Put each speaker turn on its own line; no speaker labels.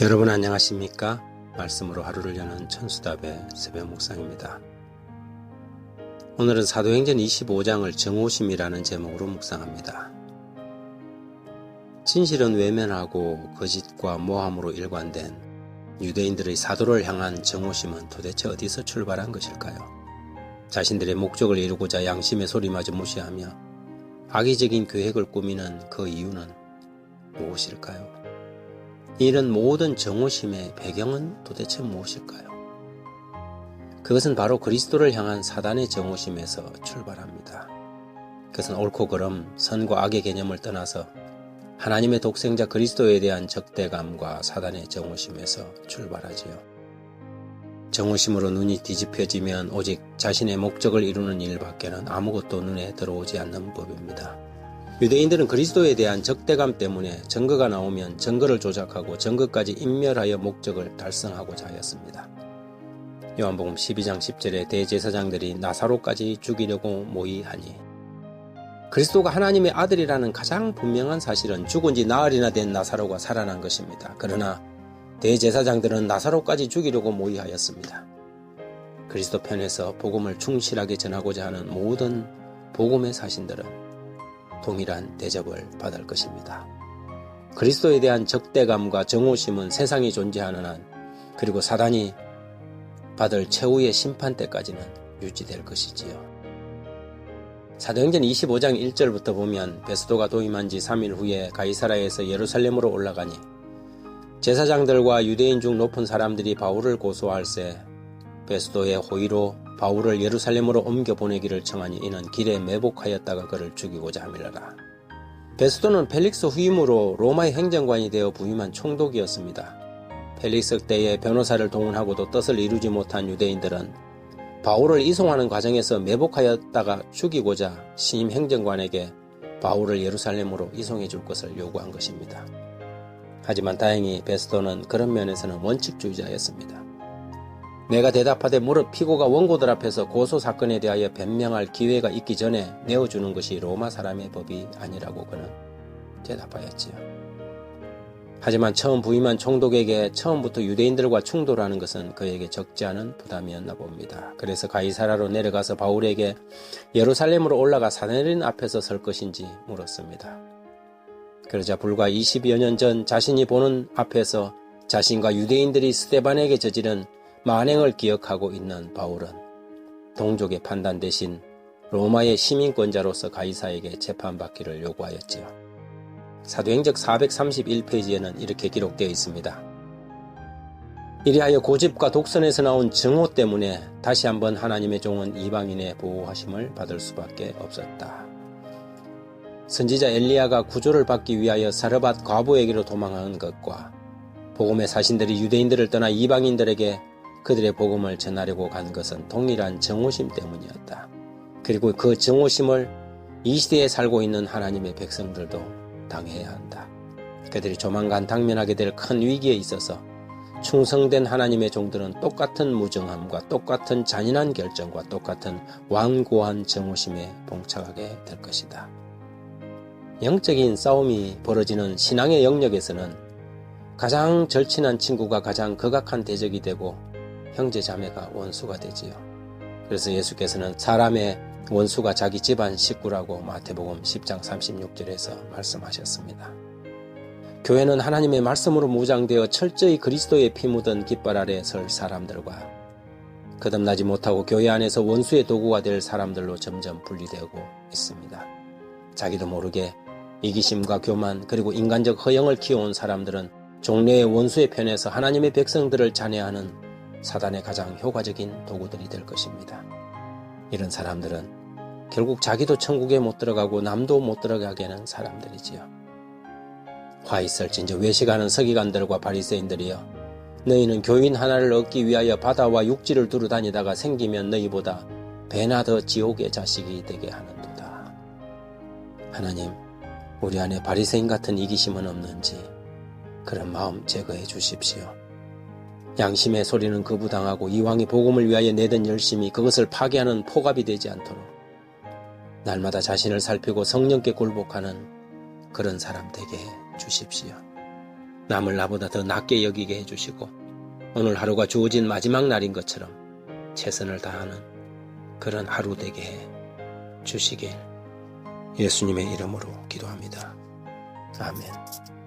여러분 안녕하십니까? 말씀으로 하루를 여는 천수답의 새벽 묵상입니다. 오늘은 사도행전 25장을 정오심이라는 제목으로 묵상합니다. 진실은 외면하고 거짓과 모함으로 일관된 유대인들의 사도를 향한 정오심은 도대체 어디서 출발한 것일까요? 자신들의 목적을 이루고자 양심의 소리마저 무시하며 악의적인 계획을 꾸미는 그 이유는 무엇일까요? 이런 모든 정오심의 배경은 도대체 무엇일까요? 그것은 바로 그리스도를 향한 사단의 정오심에서 출발합니다. 그것은 옳고 그름, 선과 악의 개념을 떠나서 하나님의 독생자 그리스도에 대한 적대감과 사단의 정오심에서 출발하지요. 정오심으로 눈이 뒤집혀지면 오직 자신의 목적을 이루는 일밖에는 아무것도 눈에 들어오지 않는 법입니다. 유대인들은 그리스도에 대한 적대감 때문에 증거가 나오면 증거를 조작하고 증거까지 인멸하여 목적을 달성하고자 하였습니다. 요한복음 12장 10절에 대제사장들이 나사로까지 죽이려고 모의하니, 그리스도가 하나님의 아들이라는 가장 분명한 사실은 죽은 지 나흘이나 된 나사로가 살아난 것입니다. 그러나 대제사장들은 나사로까지 죽이려고 모의하였습니다. 그리스도 편에서 복음을 충실하게 전하고자 하는 모든 복음의 사신들은 동일한 대접을 받을 것입니다. 그리스도에 대한 적대감과 정오심은 세상이 존재하는 한, 그리고 사단이 받을 최후의 심판 때까지는 유지될 것이지요. 사도행전 25장 1절부터 보면 베스도가 도임한 지 3일 후에 가이사라에서 예루살렘으로 올라가니 제사장들과 유대인 중 높은 사람들이 바울을 고소할세 베스도의 호의로 바울을 예루살렘으로 옮겨 보내기를 청하니 이는 길에 매복하였다가 그를 죽이고자 함이라라. 베스도는 펠릭스 후임으로 로마의 행정관이 되어 부임한 총독이었습니다. 펠릭스 때에 변호사를 동원하고도 뜻을 이루지 못한 유대인들은 바울을 이송하는 과정에서 매복하였다가 죽이고자 신임 행정관에게 바울을 예루살렘으로 이송해 줄 것을 요구한 것입니다. 하지만 다행히 베스도는 그런 면에서는 원칙주의자였습니다. 내가 대답하되 무릇 피고가 원고들 앞에서 고소사건에 대하여 변명할 기회가 있기 전에 내어주는 것이 로마 사람의 법이 아니라고 그는 대답하였지요. 하지만 처음 부임한 총독에게 처음부터 유대인들과 충돌하는 것은 그에게 적지 않은 부담이었나 봅니다. 그래서 가이사라로 내려가서 바울에게 예루살렘으로 올라가 사내린 앞에서 설 것인지 물었습니다. 그러자 불과 20여 년 전 자신이 보는 앞에서 자신과 유대인들이 스데반에게 저지른 만행을 기억하고 있는 바울은 동족의 판단 대신 로마의 시민권자로서 가이사에게 재판받기를 요구하였지요. 사도행전 431페이지에는 이렇게 기록되어 있습니다. 이리하여 고집과 독선에서 나온 증오 때문에 다시 한번 하나님의 종은 이방인의 보호하심을 받을 수밖에 없었다. 선지자 엘리야가 구조를 받기 위하여 사르밧 과부에게로 도망한 것과 복음의 사신들이 유대인들을 떠나 이방인들에게 그들의 복음을 전하려고 간 것은 동일한 정오심 때문이었다. 그리고 그 정오심을 이 시대에 살고 있는 하나님의 백성들도 당해야 한다. 그들이 조만간 당면하게 될 큰 위기에 있어서 충성된 하나님의 종들은 똑같은 무정함과 똑같은 잔인한 결정과 똑같은 완고한 정오심에 봉착하게 될 것이다. 영적인 싸움이 벌어지는 신앙의 영역에서는 가장 절친한 친구가 가장 극악한 대적이 되고 형제 자매가 원수가 되지요. 그래서 예수께서는 사람의 원수가 자기 집안 식구라고 마태복음 10장 36절에서 말씀하셨습니다. 교회는 하나님의 말씀으로 무장되어 철저히 그리스도의 피 묻은 깃발 아래 설 사람들과 거듭나지 못하고 교회 안에서 원수의 도구가 될 사람들로 점점 분리되고 있습니다. 자기도 모르게 이기심과 교만 그리고 인간적 허영을 키워온 사람들은 종래의 원수의 편에서 하나님의 백성들을 잔해하는 사단의 가장 효과적인 도구들이 될 것입니다. 이런 사람들은 결국 자기도 천국에 못 들어가고 남도 못 들어가게 하는 사람들이지요. 화 있을진저 외식하는 서기관들과 바리새인들이여, 너희는 교인 하나를 얻기 위하여 바다와 육지를 두루 다니다가 생기면 너희보다 배나 더 지옥의 자식이 되게 하는도다. 하나님, 우리 안에 바리새인 같은 이기심은 없는지 그런 마음 제거해 주십시오. 양심의 소리는 거부당하고 이왕이 복음을 위하여 내던 열심이 그것을 파괴하는 포갑이 되지 않도록 날마다 자신을 살피고 성령께 굴복하는 그런 사람 되게 주십시오. 남을 나보다 더 낫게 여기게 해주시고 오늘 하루가 주어진 마지막 날인 것처럼 최선을 다하는 그런 하루 되게 해 주시길 예수님의 이름으로 기도합니다. 아멘.